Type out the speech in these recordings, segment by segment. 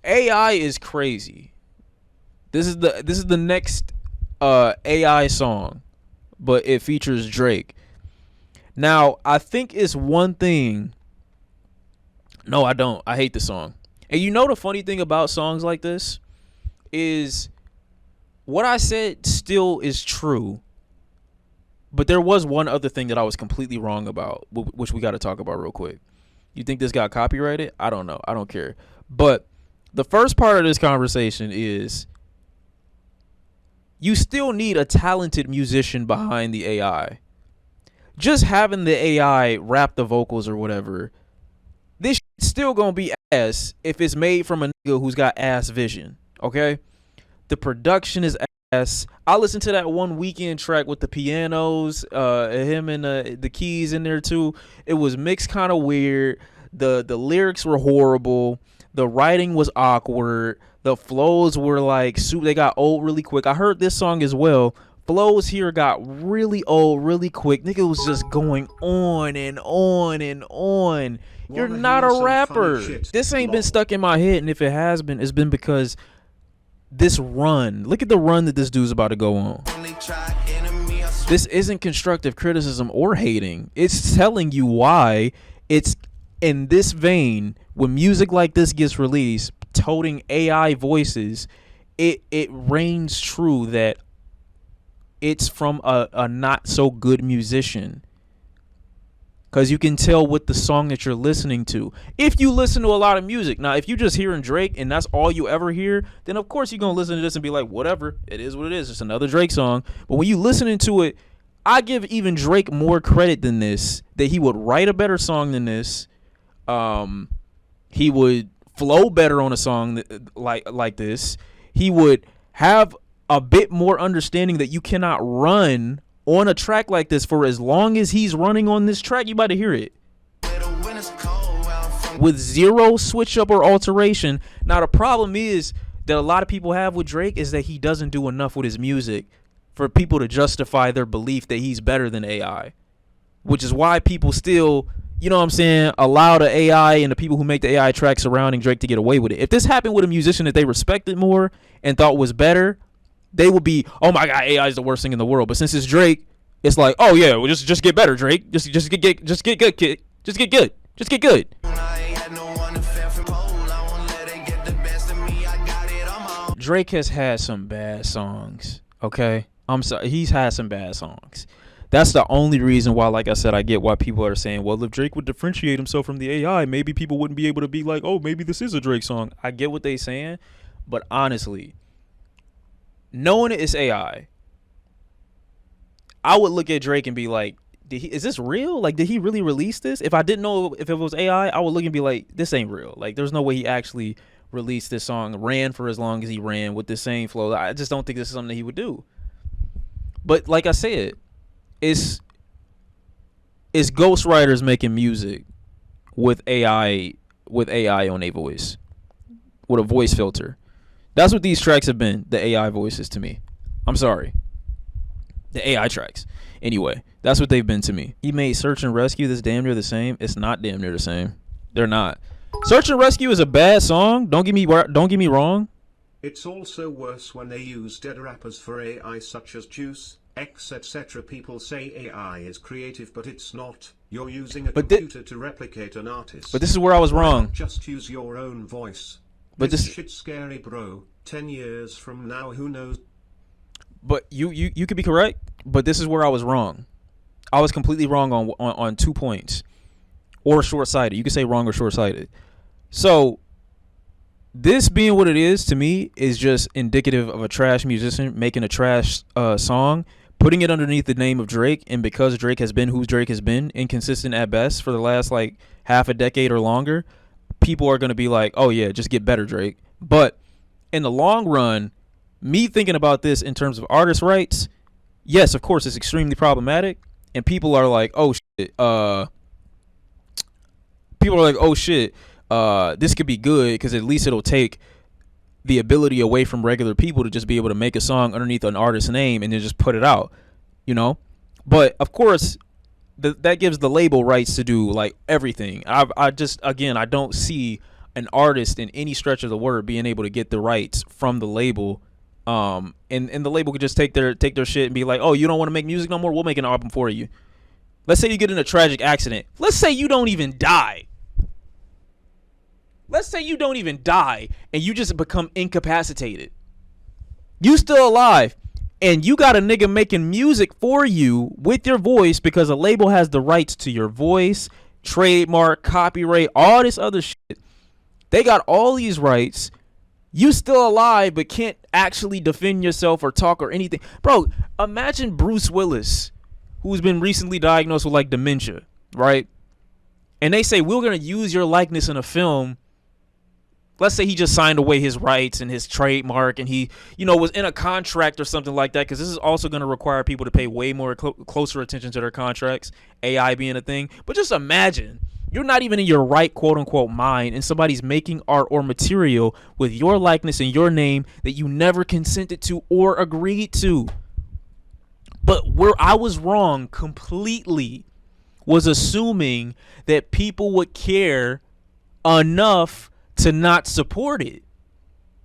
AI is crazy. This is the next AI song, but it features Drake. Now, I think it's one thing. No, I don't. I hate the song. And you know the funny thing about songs like this is what I said still is true. But there was one other thing that I was completely wrong about, which we got to talk about real quick. You think this got copyrighted? I don't know. I don't care. But the first part of this conversation is you still need a talented musician behind the AI. Just having the AI rap the vocals or whatever, this still gonna be ass if it's made from a nigga who's got ass vision. Okay, the production is ass. I listened to that one Weekend track with the pianos, him and the keys in there too. It was mixed kind of weird. The lyrics were horrible. The writing was awkward. The flows were like they got old really quick. I heard this song as well. Flows here got really old really quick. Nigga was just going on and on and on. You're not a rapper. This ain't been stuck in my head, and if it has been, it's been because this run. Look at the run that this dude's about to go on. This isn't constructive criticism or hating. It's telling you why it's in this vein. When music like this gets released, toting AI voices, it reigns true that it's from a not so good musician. Because you can tell with the song that you're listening to. If you listen to a lot of music. Now, if you just hearing Drake and that's all you ever hear, then of course you're going to listen to this and be like, whatever. It is what it is. It's another Drake song. But when you listening to it, I give even Drake more credit than this. That he would write a better song than this. He would flow better on a song like this. He would have a bit more understanding that you cannot run on a track like this for as long as he's running on this track. You about to hear it with zero switch up or alteration. Now the problem is that a lot of people have with Drake is that he doesn't do enough with his music for people to justify their belief that he's better than AI, which is why people still, you know what I'm saying, allow the AI and the people who make the AI tracks surrounding Drake to get away with it. If this happened with a musician that they respected more and thought was better, they would be, oh my God, AI is the worst thing in the world. But since it's Drake, it's like, oh yeah, well just get better, Drake. Just get good, kid. Just get good. Just get good. Drake has had some bad songs. Okay, I'm sorry, he's had some bad songs. That's the only reason why, like I said, I get why people are saying, well, if Drake would differentiate himself from the AI, maybe people wouldn't be able to be like, oh, maybe this is a Drake song. I get what they're saying, but honestly, knowing it's AI, I would look at Drake and be like, is this real? Like, did he really release this? If I didn't know if it was AI, I would look and be like, this ain't real. Like, there's no way he actually released this song, ran for as long as he ran with the same flow. I just don't think this is something that he would do. But like I said, it's ghostwriters making music with AI on a voice, with a voice filter. That's what these tracks have been, the AI voices to me. I'm sorry. The AI tracks. Anyway, that's what they've been to me. He made Search and Rescue this damn near the same. It's not damn near the same. They're not. Search and Rescue is a bad song. Don't get me wrong. It's also worse when they use dead rappers for AI such as Juice, X, etc. People say AI is creative, but it's not. You're using a computer to replicate an artist. But this is where I was wrong. Just use your own voice. But this shit's scary, bro. 10 years from now, who knows? But you could be correct, but this is where I was wrong. I was completely wrong on 2 points. Or short-sighted. You could say wrong or short-sighted. So, this being what it is, to me, is just indicative of a trash musician making a trash song, putting it underneath the name of Drake, and because Drake has been who Drake has been, inconsistent at best for the last, like, half a decade or longer, people are going to be like, oh, yeah, just get better, Drake. But in the long run, me thinking about this in terms of artist rights, yes, of course, it's extremely problematic, and people are like, oh, shit, this could be good because at least it'll take the ability away from regular people to just be able to make a song underneath an artist's name and then just put it out, you know? But, of course, that gives the label rights to do, like, everything. I don't see an artist in any stretch of the word being able to get the rights from the label, and the label could just take their shit and be like, oh, you don't want to make music no more, we'll make an album for you. Let's say you get in a tragic accident. Let's say you don't even die. Let's say you don't even die and you just become incapacitated. You still alive, and you got a nigga making music for you with your voice because a label has the rights to your voice, trademark, copyright, all this other shit. They got all these rights. You still alive but can't actually defend yourself or talk or anything. Bro, imagine Bruce Willis, who's been recently diagnosed with like dementia, right? And they say, we're going to use your likeness in a film. Let's say he just signed away his rights and his trademark, and he, was in a contract or something like that, because this is also going to require people to pay way more closer attention to their contracts, AI being a thing. But just imagine, you're not even in your right quote-unquote mind, and somebody's making art or material with your likeness and your name that you never consented to or agreed to. But where I was wrong completely was assuming that people would care enough to not support it.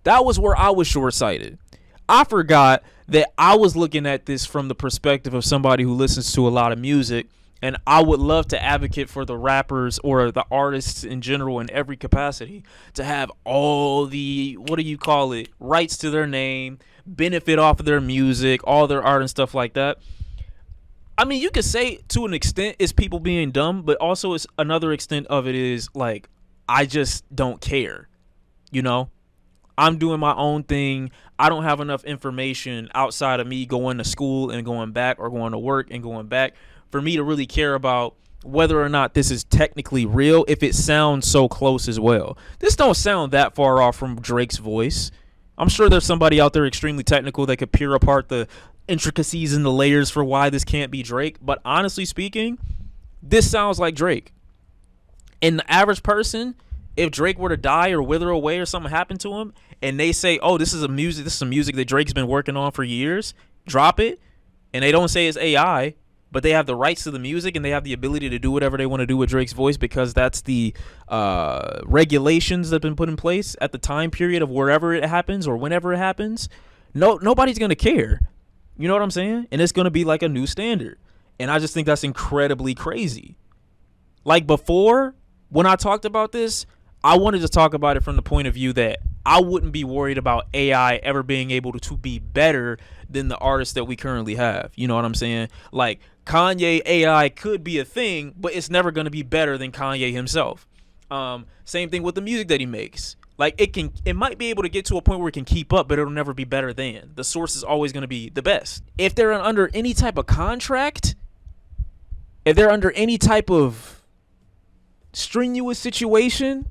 That was where I was short-sighted. I forgot that I was looking at this from the perspective of somebody who listens to a lot of music, and I would love to advocate for the rappers or the artists in general in every capacity to have all the, rights to their name, benefit off of their music, all their art and stuff like that. I mean, you could say to an extent it's people being dumb, but also it's another extent of it is like, I just don't care. I'm doing my own thing. I don't have enough information outside of me going to school and going back, or going to work and going back, for me to really care about whether or not this is technically real, if it sounds so close as well. This don't sound that far off from Drake's voice. I'm sure there's somebody out there extremely technical that could peer apart the intricacies and the layers for why this can't be Drake. But honestly speaking, this sounds like Drake. And the average person, if Drake were to die or wither away or something happened to him, and they say, oh, this is some music that Drake's been working on for years, drop it, and they don't say it's AI, but they have the rights to the music and they have the ability to do whatever they want to do with Drake's voice because that's the regulations that have been put in place at the time period of wherever it happens or whenever it happens. Nobody's going to care. You know what I'm saying? And it's going to be like a new standard. And I just think that's incredibly crazy. Like before, when I talked about this, I wanted to talk about it from the point of view that I wouldn't be worried about AI ever being able to be better than the artists that we currently have. You know what I'm saying? Like Kanye AI could be a thing, but it's never going to be better than Kanye himself. Same thing with the music that he makes. Like it might be able to get to a point where it can keep up, but it'll never be better than. The source is always going to be the best. If they're under any type of contract, if they're under any type of strenuous situation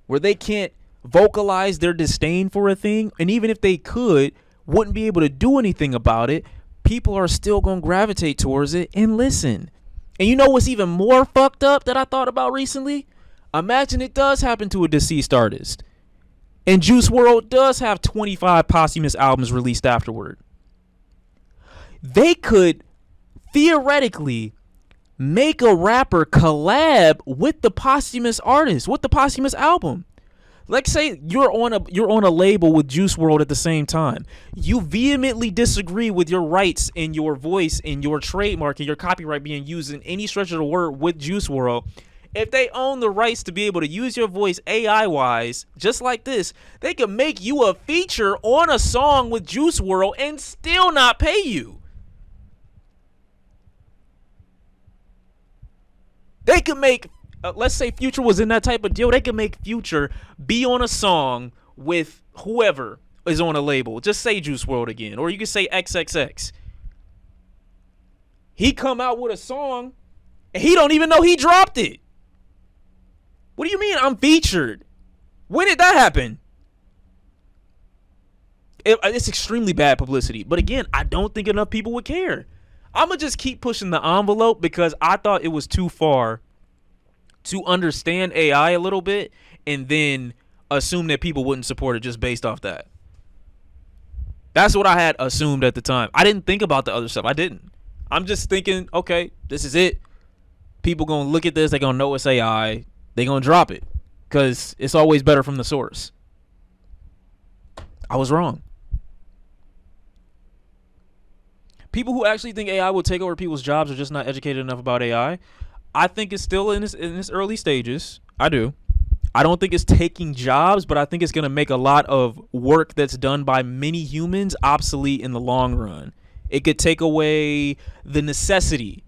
where they can't vocalize their disdain for a thing, and even if they could, wouldn't be able to do anything about it, people are still going to gravitate towards it and listen. And you know what's even more fucked up that I thought about recently? Imagine it does happen to a deceased artist, and Juice WRLD does have 25 posthumous albums released afterward. They could theoretically make a rapper collab with the posthumous artist, with the posthumous album. Let's say you're on a label with Juice WRLD at the same time. You vehemently disagree with your rights and your voice and your trademark and your copyright being used in any stretch of the word with Juice WRLD. If they own the rights to be able to use your voice AI-wise, just like this, they could make you a feature on a song with Juice WRLD and still not pay you. They could make, let's say Future was in that type of deal, they could make Future be on a song with whoever is on a label. Just say Juice WRLD again, or you could say XXX. He come out with a song, and he don't even know he dropped it. What do you mean I'm featured? When did that happen? It's extremely bad publicity. But again, I don't think enough people would care. I'm going to just keep pushing the envelope because I thought it was too far to understand AI a little bit and then assume that people wouldn't support it just based off that. That's what I had assumed at the time. I didn't think about the other stuff. I didn't. I'm just thinking, okay, this is it. People going to look at this. They're going to know it's AI. They're going to drop it. because it's always better from the source. I was wrong. People who actually think AI will take over people's jobs are just not educated enough about AI. I think it's still in its early stages. I do. I don't think it's taking jobs, but I think it's going to make a lot of work that's done by many humans obsolete in the long run. It could take away the necessity.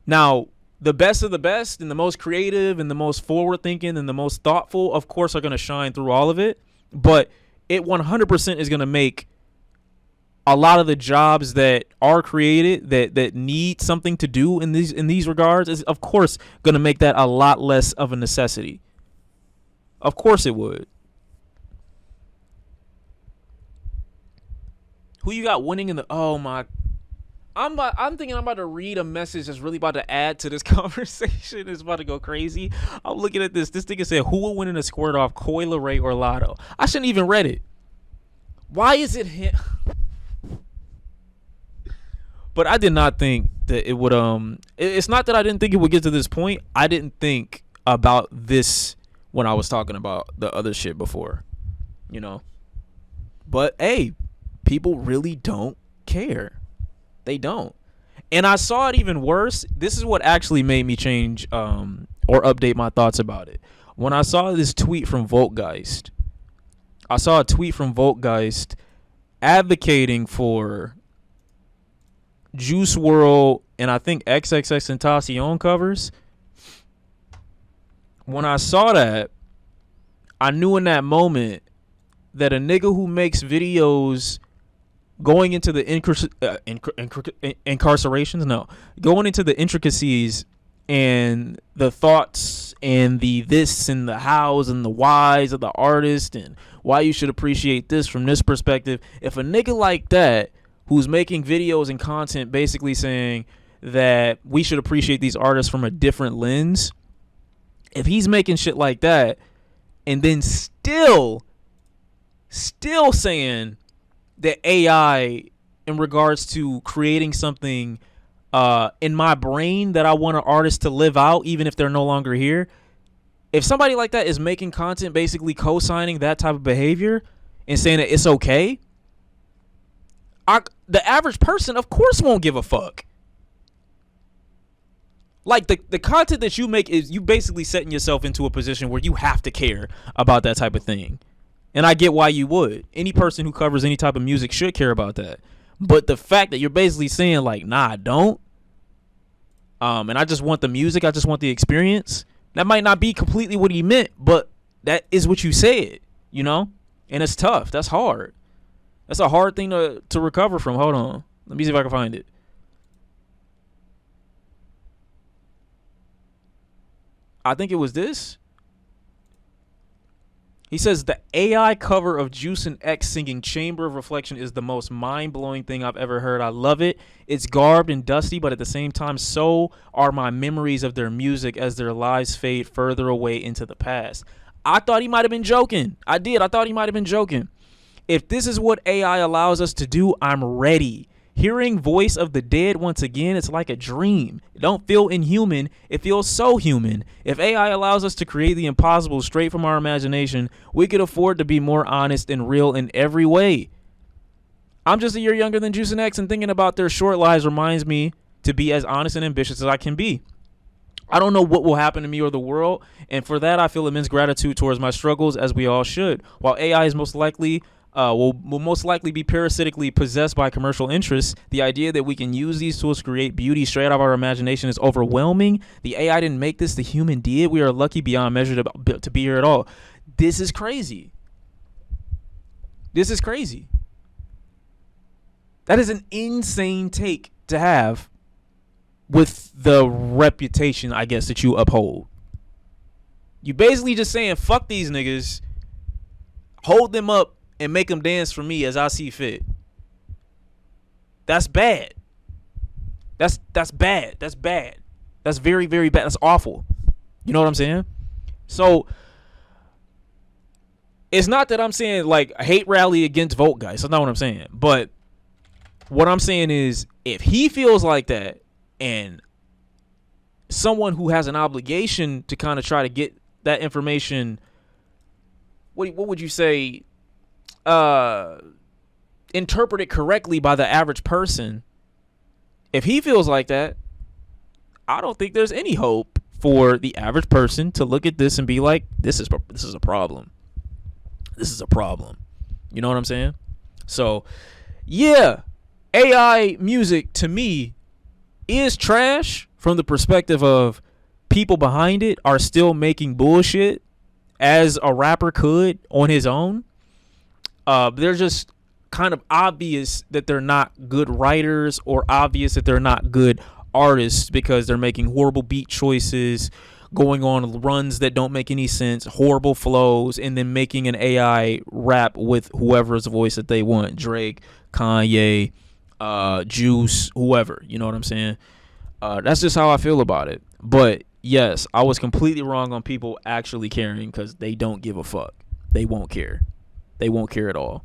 Now, the best of the best and the most creative and the most forward thinking and the most thoughtful, of course, are going to shine through all of it. But it 100% is going to make a lot of the jobs that are created that need something to do in these regards is, of course, going to make that a lot less of a necessity. Of course it would. Who you got winning in the... Oh, my... I'm thinking I'm about to read a message that's really about to add to this conversation. It's about to go crazy. I'm looking at this. This thing said, who will win in a square off, Coi Leray or Lotto? I shouldn't even read it. Why is it him? But I did not think that it would... It's not that I didn't think it would get to this point. I didn't think about this when I was talking about the other shit before, you know. But hey, people really don't care. They don't. And I saw it even worse. This is what actually made me change or update my thoughts about it. When I saw this tweet from Voltgeist, I saw a tweet from Voltgeist advocating for Juice WRLD and I think XXXTentacion covers. When I saw that, I knew in that moment that a nigga who makes videos going into the going into the intricacies and the thoughts and the this and the hows and the whys of the artist and why you should appreciate this from this perspective. If a nigga like that who's making videos and content basically saying that we should appreciate these artists from a different lens, if he's making shit like that and then still saying that AI in regards to creating something in my brain that I want an artist to live out even if they're no longer here, if somebody like that is making content basically co-signing that type of behavior and saying that it's okay, the average person of course won't give a fuck. Like, the content that you make is you basically setting yourself into a position where you have to care about that type of thing. And I get why you would. Any person who covers any type of music should care about that. But the fact that you're basically saying, like, nah, I don't. And I just want the music. I just want the experience. That might not be completely what he meant, but that is what you said, you know? And it's tough. That's hard. That's a hard thing to recover from. Hold on. Let me see if I can find it. I think it was this. He says the AI cover of Juice and X singing Chamber of Reflection is the most mind-blowing thing I've ever heard. I love it. It's garbed and dusty, but at the same time, so are my memories of their music as their lives fade further away into the past. I thought he might have been joking. I did. I thought he might have been joking. If this is what AI allows us to do, I'm ready. Hearing Voice of the Dead once again, it's like a dream. It don't feel inhuman. It feels so human. If AI allows us to create the impossible straight from our imagination, we could afford to be more honest and real in every way. I'm just a year younger than Juice and X, and thinking about their short lives reminds me to be as honest and ambitious as I can be. I don't know what will happen to me or the world, and for that I feel immense gratitude towards my struggles, as we all should. While AI is most likely will most likely be parasitically possessed by commercial interests, the idea that we can use these tools to create beauty straight out of our imagination is overwhelming. The AI didn't make this, the human did. We are lucky beyond measure to be here at all. This is crazy. This is crazy. That is an insane take to have with the reputation, I guess, that you uphold. You basically just saying, fuck these niggas, hold them up, and make them dance for me as I see fit. That's bad. That's bad. That's bad. That's very, very bad. That's awful. You know what I'm saying? So it's not that I'm saying like a hate rally against Voltgeist. That's not what I'm saying. But what I'm saying is if he feels like that and someone who has an obligation to kind of try to get that information, what would you say, interpreted correctly by the average person, if he feels like that, I don't think there's any hope for the average person to look at this and be like, this is a problem. This is a problem. You know what I'm saying? So, yeah, AI music to me is trash from the perspective of people behind it are still making bullshit as a rapper could on his own. They're just kind of obvious that they're not good writers, or obvious that they're not good artists, because they're making horrible beat choices, going on runs that don't make any sense, horrible flows, and then making an AI rap with whoever's voice that they want. Drake, Kanye, Juice, whoever. You know what I'm saying? That's just how I feel about it. But yes, I was completely wrong on people actually caring, because they don't give a fuck. They won't care. They won't care at all.